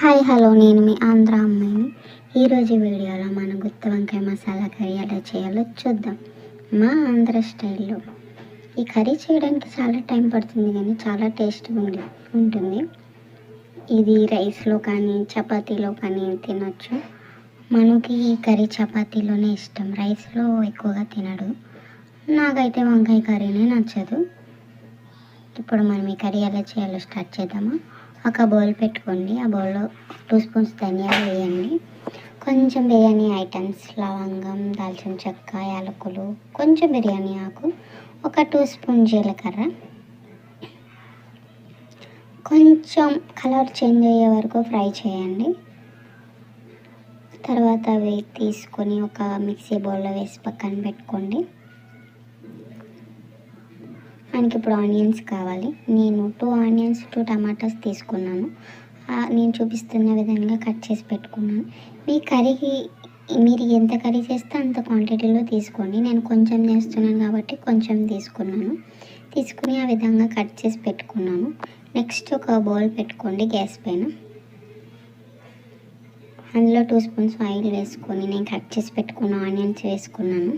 Hi hello నేను మీ ఆంధ్ర అమ్మాయిని. ఈరోజు వీడియోలో మనం గుత్తి వంకాయ మసాలా కర్రీ ఎలా చేయాలో చూద్దాం మా ఆంధ్ర స్టైల్లో. ఈ కర్రీ చేయడానికి చాలా టైం పడుతుంది కానీ చాలా టేస్ట్గా ఉంటుంది. ఇది రైస్లో కానీ చపాతీలో కానీ తినొచ్చు. మనకి ఈ కర్రీ చపాతీలోనే ఇష్టం, రైస్లో ఎక్కువగా తినడు. నాకైతే వంకాయ కర్రీనే నచ్చదు. ఇప్పుడు మనం ఈ కర్రీ ఎలా చేయాలో స్టార్ట్ చేద్దాము. ఒక బౌల్ పెట్టుకోండి. ఆ బౌల్లో 2 స్పూన్స్ ధనియాలు వేయండి. కొంచెం బిర్యానీ ఐటమ్స్, లవంగం, దాల్చిన చెక్క, యాలకులు, కొంచెం బిర్యానీ ఆకు, ఒక 2 స్పూన్ జీలకర్ర. కొంచెం కలర్ చేంజ్ అయ్యే వరకు ఫ్రై చేయండి. తర్వాత అవి తీసుకొని ఒక మిక్సీ బౌల్లో వేసి పక్కన పెట్టుకోండి. మనకి ఇప్పుడు ఆనియన్స్ కావాలి. నేను 2 ఆనియన్స్ 2 టమాటాస్ తీసుకున్నాను. నేను చూపిస్తున్న విధంగా కట్ చేసి పెట్టుకున్నాను. మీ కర్రీకి మీరు ఎంత కర్రీ చేస్తే అంత క్వాంటిటీలో తీసుకోండి. నేను కొంచెం చేస్తున్నాను కాబట్టి కొంచెం తీసుకుని ఆ విధంగా కట్ చేసి పెట్టుకున్నాను. నెక్స్ట్ ఒక బౌల్ పెట్టుకోండి గ్యాస్ పైన. అందులో 2 స్పూన్స్ ఆయిల్ వేసుకొని నేను కట్ చేసి పెట్టుకున్న ఆనియన్స్ వేసుకున్నాను.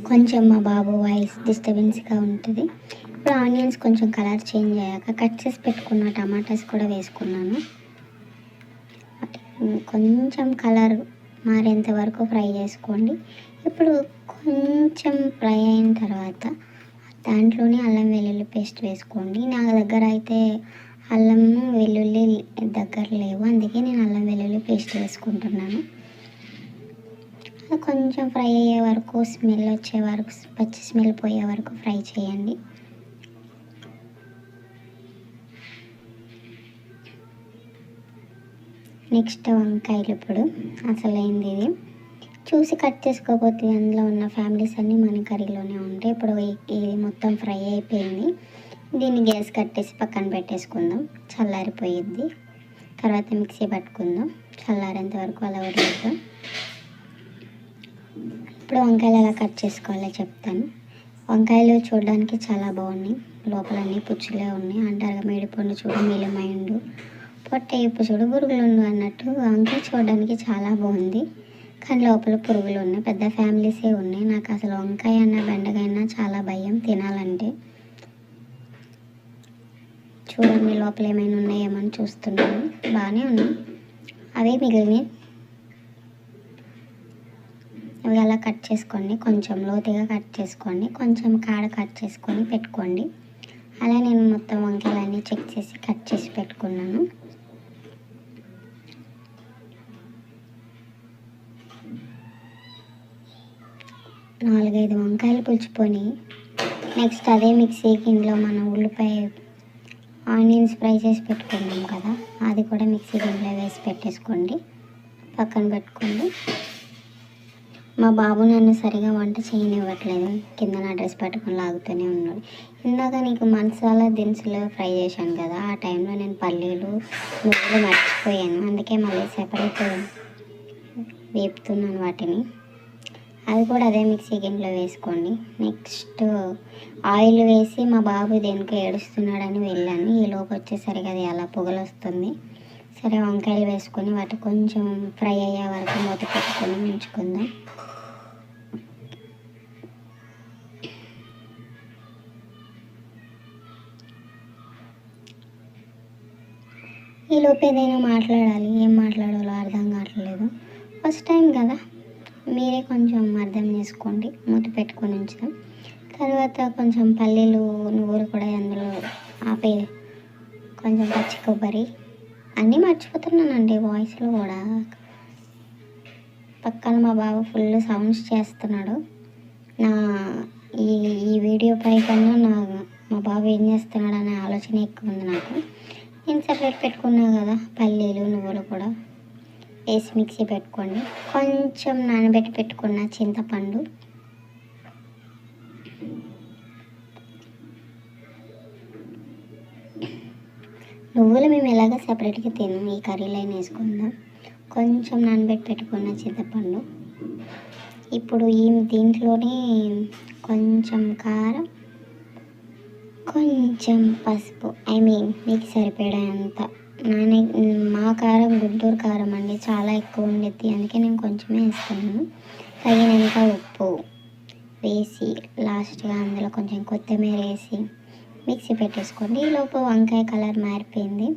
కొంచెం మా బాబు వాయిస్ డిస్టర్బెన్స్గా ఉంటుంది. ఇప్పుడు ఆనియన్స్ కొంచెం కలర్ చేంజ్ అయ్యాక కట్ చేసి పెట్టుకున్న టమాటాస్ కూడా వేసుకున్నాను. కొంచెం కలర్ మారేంత వరకు ఫ్రై చేసుకోండి. ఇప్పుడు కొంచెం ఫ్రై అయిన తర్వాత దాంట్లోనే అల్లం వెల్లుల్లి పేస్ట్ వేసుకోండి. నా దగ్గర అయితే అల్లం వెల్లుల్లి దగ్గర లేవు, అందుకే నేను అల్లం వెల్లుల్లి పేస్ట్ వేసుకుంటున్నాను. కొంచెం ఫ్రై అయ్యే వరకు, స్మెల్ వచ్చే వరకు, పచ్చి స్మెల్ పోయే వరకు ఫ్రై చేయండి. నెక్స్ట్ వంకాయలు ఇప్పుడు అసలైంది ఇది. చూసి కట్ చేసుకోకపోతే అందులో ఉన్న ఫ్యామిలీస్ అన్నీ మన కర్రీలోనే ఉంటాయి. ఇప్పుడు ఇది మొత్తం ఫ్రై అయిపోయింది. దీన్ని గ్యాస్ కట్టేసి పక్కన పెట్టేసుకుందాం, చల్లారిపోయిద్ది. తర్వాత మిక్సీ పట్టుకుందాం. చల్లారేంత వరకు అలా వదిలేద్దాం. ఇప్పుడు వంకాయలు ఎలా కట్ చేసుకోవాలో చెప్తాను. వంకాయలు చూడడానికి చాలా బాగున్నాయి, లోపలన్నీ పుచ్చులే ఉన్నాయి. అంటారు మేడిపండు చూడు మేలిమైండు, పొట్ట ఇప్పు చూడు పురుగులుండు అన్నట్టు వంకాయ చూడడానికి చాలా బాగుంది, కానీ లోపల పురుగులు ఉన్నాయి. పెద్ద ఫ్యామిలీసే ఉన్నాయి. నాకు అసలు వంకాయ అన్న బెండకాయ అన్న చాలా భయం తినాలంటే. చూడండి లోపల ఏమైనా ఉన్నాయేమని చూస్తున్నాను. బాగానే ఉన్నాయి, అవే మిగిలినవి. అవి అలా కట్ చేసుకోండి, కొంచెం లోతుగా కట్ చేసుకోండి, కొంచెం కాడ కట్ చేసుకొని పెట్టుకోండి. అలా నేను మొత్తం వంకాయలన్నీ చెక్ చేసి కట్ చేసి పెట్టుకున్నాను. నాలుగైదు వంకాయలు పులుచుకొని నెక్స్ట్ అదే మిక్సీ గిన్నెలో మనం ఉల్లిపాయ ఆనియన్స్ ఫ్రై చేసి పెట్టుకున్నాం కదా, అది కూడా మిక్సీ గిన్నెలో వేసి పెట్టేసుకోండి, పక్కన పెట్టుకోండి. మా బాబు నన్ను సరిగా వంట చేయనివ్వట్లేదు, కింద నా డ్రెస్ పట్టుకొని లాగుతూనే ఉన్నాడు. ఇందాక నీకు మసాలా దినుసులు ఫ్రై చేశాను కదా, ఆ టైంలో నేను పల్లీలు నువ్వులు మర్చిపోయాను, అందుకే మళ్ళీ సెపరేట్ వేపుతున్నాను వాటిని. అది కూడా అదే మిక్సీ గిన్నెలో వేసుకోండి. నెక్స్ట్ ఆయిల్ వేసి మా బాబు దేనికో ఏడుస్తున్నాడని వెళ్ళాను. ఈలోపు వచ్చేసరికి అది అలా పొగలు వస్తుంది. సరే వంకాయలు వేసుకొని వాటి కొంచెం ఫ్రై అయ్యే వరకు మూత పెట్టుకొని ఉంచుకుందాం. ఈలోపు ఏదైనా మాట్లాడాలి, ఏం మాట్లాడాలో అర్థం కావట్లేదు. ఫస్ట్ టైం కదా, మీరే కొంచెం అర్థం చేసుకోండి. మూత పెట్టుకొని ఉంచుదాం. తర్వాత కొంచెం పల్లీలు నువ్వులు కూడా అందులో ఆపే, కొంచెం పచ్చి కొబ్బరి అన్నీ మర్చిపోతున్నానండి వాయిస్లో కూడా. పక్కన మా బాబు ఫుల్ సౌండ్స్ చేస్తున్నాడు. నా ఈ వీడియో పై కన్నా మా బాబు ఏం చేస్తున్నాడు అనే ఆలోచన ఎక్కువ ఉంది నాకు. నేను సెపరేట్ పెట్టుకున్నా కదా పల్లీలు నువ్వులు కూడా వేసి మిక్సీ పెట్టుకోండి. కొంచెం నానబెట్టి పెట్టుకున్న చింతపండు, నువ్వులు మేము ఎలాగ సెపరేట్గా తిన్నాం, ఈ కర్రీలో వేసుకుందాం. కొంచెం నానబెట్టి పెట్టుకున్న చింతపండు. ఇప్పుడు దీంట్లోనే కొంచెం కారం, కొంచెం పసుపు, మీకు సరిపడేంత. నానే మా కారం గుంటూరు కారం అండి, చాలా ఎక్కువ ఉండేది, అందుకే నేను కొంచెమే వేస్తున్నాను. తగినంత ఉప్పు వేసి లాస్ట్గా అందులో కొంచెం కొత్తిమీర వేసి మిక్సీ పెట్టేసుకోండి. ఈలోపు వంకాయ కలర్ మారిపోయింది.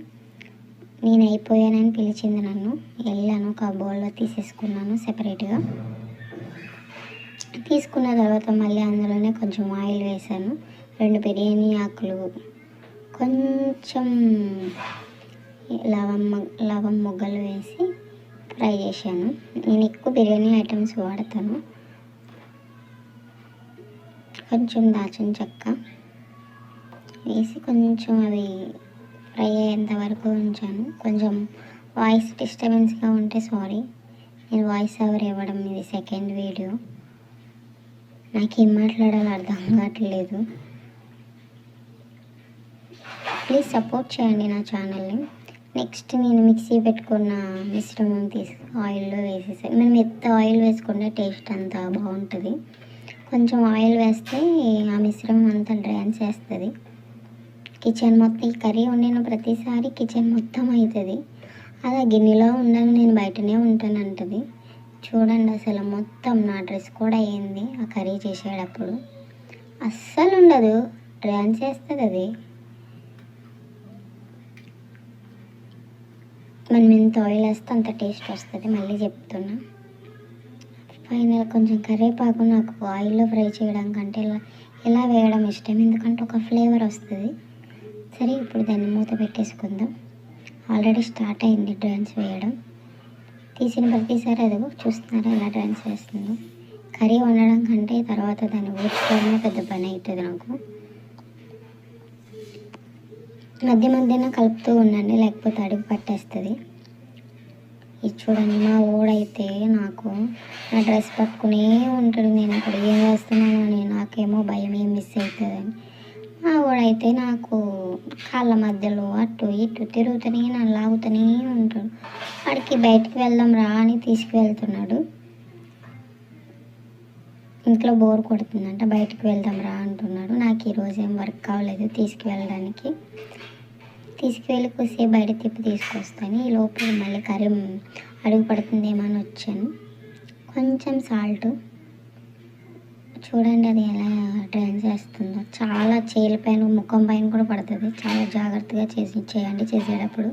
నేను అయిపోయానని పిలిచింది నన్ను. వెళ్ళాను, ఒక బౌల్లో తీసేసుకున్నాను సెపరేట్గా. తీసుకున్న తర్వాత మళ్ళీ అందులోనే కొంచెం ఆయిల్ వేసాను, 2 బిర్యానీ ఆకులు, కొంచెం లవం మొగ్గలు వేసి ఫ్రై చేశాను. నేను ఎక్కువ బిర్యానీ ఐటమ్స్ వాడతాను. కొంచెం దాల్చిన చెక్క వేసి కొంచెం అవి ఫ్రై అయ్యేంత వరకు ఉంచాను. కొంచెం వాయిస్ డిస్టర్బెన్స్గా ఉంటే సారీ, నేను వాయిస్ ఓవర్ ఇవ్వడం ఇది సెకండ్ వీడియో. నాకేం మాట్లాడాలో అర్థం కావట్లేదు. ప్లీజ్ సపోర్ట్ చేయండి నా ఛానల్ని. నెక్స్ట్ నేను మిక్సీ పెట్టుకున్న మిశ్రమం తీసి ఆయిల్లో వేసేసాను. మనం ఎంత ఆయిల్ వేసుకుంటే టేస్ట్ అంతా బాగుంటుంది. కొంచెం ఆయిల్ వేస్తే ఆ మిశ్రమం అంతా డ్రైన్స్ చేస్తుంది. కిచెన్ మొత్తం, ఈ కర్రీ వండిన ప్రతిసారి కిచెన్ మొత్తం అవుతుంది. అలా గిన్నెలో ఉండను, నేను బయటనే ఉంటాను అంటది. చూడండి అసలు మొత్తం నా డ్రెస్ కూడా అయ్యింది ఆ కర్రీ చేసేటప్పుడు. అస్సలు ఉండదు, డ్యాన్స్ చేస్తుంది అది. మనం ఎంత ఆయిల్ వేస్తే అంత టేస్ట్ వస్తుంది, మళ్ళీ చెప్తున్నా. ఫైనల్ కొంచెం కరివేపాకు నాకు ఆయిల్లో ఫ్రై చేయడం కంటే ఇలా వేయడం ఇష్టం, ఎందుకంటే ఒక ఫ్లేవర్ వస్తుంది. సరే, ఇప్పుడు దాన్ని మూత పెట్టేసుకుందాం. ఆల్రెడీ స్టార్ట్ అయింది డ్యాన్స్ వేయడం. తీసిన ప్రతిసారి అది చూస్తున్నారా ఎలా డ్యాన్స్ వేస్తుందో. కర్రీ వండడం కంటే తర్వాత దాన్ని ఊడ్చుకోవడమే పెద్ద పని అవుతుంది నాకు. మధ్య మధ్యన కలుపుతూ ఉండండి, లేకపోతే అడుగు పట్టేస్తుంది. ఇది చూడండి, మా ఓడైతే నాకు నా డ్రెస్ పట్టుకునే ఉంటాడు. నేను అక్కడ ఏం వేస్తున్నాను అని నాకేమో భయం, ఏం మిస్ అవుతుందని. మా ఓడైతే నాకు కాళ్ళ మధ్యలో అటు ఇటు తిరుగుతూనే నన్ను లాగుతూనే ఉంటాడు. వాడికి బయటికి వెళ్దాం రా అని తీసుకువెళ్తున్నాడు. ఇంట్లో బోర్ కొడుతుందంట, బయటికి వెళ్దాం రా అంటున్నాడు. నాకు ఈరోజు ఏం వర్క్ కావలేదు తీసుకువెళ్ళడానికి. తీసుకువెళ్ళి కొద్దిసేపు బయట తిప్పి తీసుకొస్తాను. ఈ లోపల మళ్ళీ కర్రీ అడుగు పడుతుందేమో అని వచ్చాను. కొంచెం సాల్ట్, చూడండి అది ఎలా డ్రైన్ చేస్తుందో. చాలా చేతుల పైన, ముఖం పైన కూడా పడుతుంది. చాలా జాగ్రత్తగా చేయండి చేసేటప్పుడు.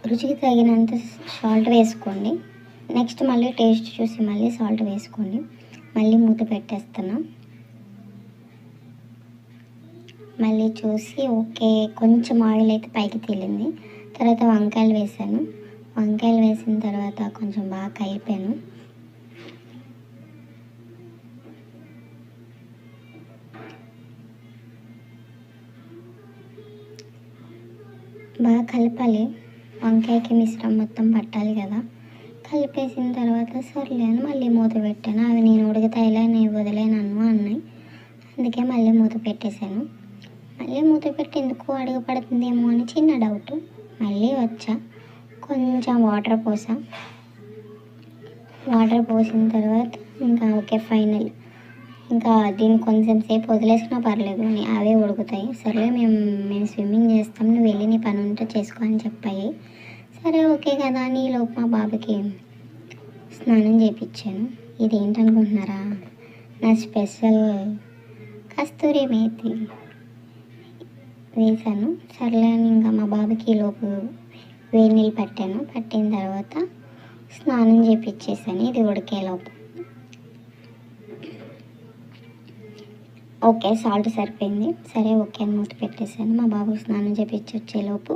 రుచికి తగినంత సాల్ట్ వేసుకోండి. నెక్స్ట్ మళ్ళీ టేస్ట్ చూసి మళ్ళీ సాల్ట్ వేసుకోండి. మళ్ళీ మూత పెట్టేస్తున్నాం. మళ్ళీ చూసి ఓకే, కొంచెం ఆయిల్ అయితే పైకి తేలింది. తర్వాత వంకాయలు వేసాను. వంకాయలు వేసిన తర్వాత కొంచెం బాగా కలిపాను. బాగా కలపాలి, వంకాయకి మిశ్రమం మొత్తం పట్టాలి కదా. కలిపేసిన తర్వాత సర్లే అని మళ్ళీ మూత పెట్టాను. అవి నేను ఉడకతాయిలా నేను వదిలేనన్ను అన్నాయి, అందుకే మళ్ళీ మూత పెట్టేశాను. మళ్ళీ మూత పెట్టి ఎందుకు అడుగు పడుతుందేమో అని చిన్న డౌట్. మళ్ళీ వచ్చా, కొంచెం వాటర్ పోసిన తర్వాత ఇంకా ఓకే ఫైనల్. ఇంకా దీన్ని కొంచెం సేపు వదిలేసినా పర్లేదు, అవే ఉడుకుతాయి. సరే మేము స్విమ్మింగ్ చేస్తాం, నువ్వు వెళ్ళి నీ పని ఉంటే చేసుకో అని చెప్పాయి. సరే ఓకే కదా అని లోపు మా బాబుకి స్నానం చేయించాను. ఇది ఏంటనుకుంటున్నారా, నా స్పెషల్ కస్తూరి మేతి వేసాను. సర్లే అని ఇంకా మా బాబుకి లోపు వేడి నీళ్ళు పట్టిన తర్వాత స్నానం చేయించేసాను ఇది ఉడికేలోపు. ఓకే సాల్ట్ సరిపోయింది, సరే ఓకే అని మూత పెట్టేశాను. మా బాబు స్నానం చేయించి వచ్చేలోపు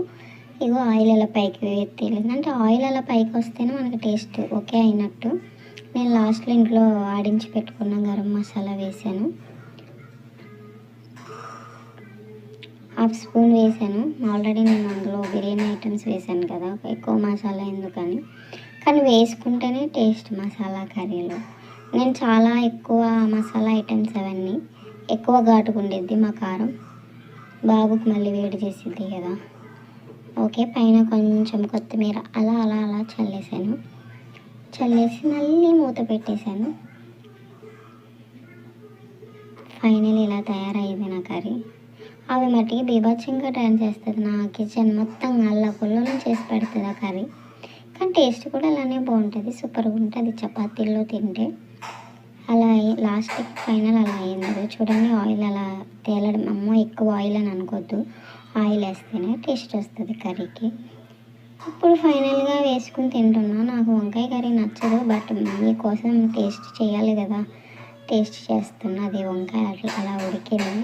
ఇగో ఆయిల్ అలా పైకి తేలింది. అంటే ఆయిల్ అలా పైకి వస్తేనే మనకి టేస్ట్ ఓకే అయినట్టు. నేను లాస్ట్లో ఇంట్లో ఆడించి పెట్టుకున్న గరం మసాలా వేసాను, 1/2 స్పూన్ వేసాను. ఆల్రెడీ నేను అందులో బిర్యానీ ఐటమ్స్ వేసాను కదా, ఎక్కువ మసాలా ఎందుకని. కానీ వేసుకుంటేనే టేస్ట్ మసాలా కర్రీలో. నేను చాలా ఎక్కువ మసాలా ఐటమ్స్ అవన్నీ ఎక్కువ ఘాటుకుండిద్ది మా కారం, బాబుకి మళ్ళీ వేడి చేసిద్ది కదా. ఓకే, పైన కొంచెం కొత్తిమీర అలా అలా అలా చల్లేసి మళ్ళీ మూత పెట్టేశాను. ఫైనల్ ఇలా తయారయ్యేది నా కర్రీ. అవి మట్టికి బీభత్సంగా డాన్స్ చేస్తుంది. నా కిచెన్ మొత్తం అల్లకొల్లోలం చేసి పెడుతుంది ఆ కర్రీ. కానీ టేస్ట్ కూడా అలానే బాగుంటుంది, సూపర్గా ఉంటుంది చపాతీల్లో తింటే. అలా లాస్ట్కి ఫైనల్ అలా అయింది. అది చూడండి, ఆయిల్ అలా తేలడం. అమ్మో ఎక్కువ ఆయిల్ అని అనుకోవద్దు, ఆయిల్ వేస్తేనే టేస్ట్ వస్తుంది కర్రీకి. ఇప్పుడు ఫైనల్గా వేసుకుని తింటున్నా. నాకు వంకాయ కర్రీ నచ్చదు, బట్ మీకోసం టేస్ట్ చేయాలి కదా, టేస్ట్ చేస్తున్నా. అది వంకాయ అలా ఉడికింది,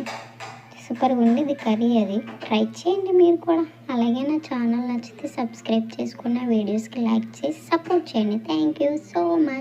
సూపర్గా ఉంది ఇది కర్రీ. అది ట్రై చేయండి మీరు కూడా. అలాగే నా ఛానల్ నచ్చితే సబ్స్క్రైబ్ చేసుకున్న, వీడియోస్కి లైక్ చేసి సపోర్ట్ చేయండి. Thank you so much.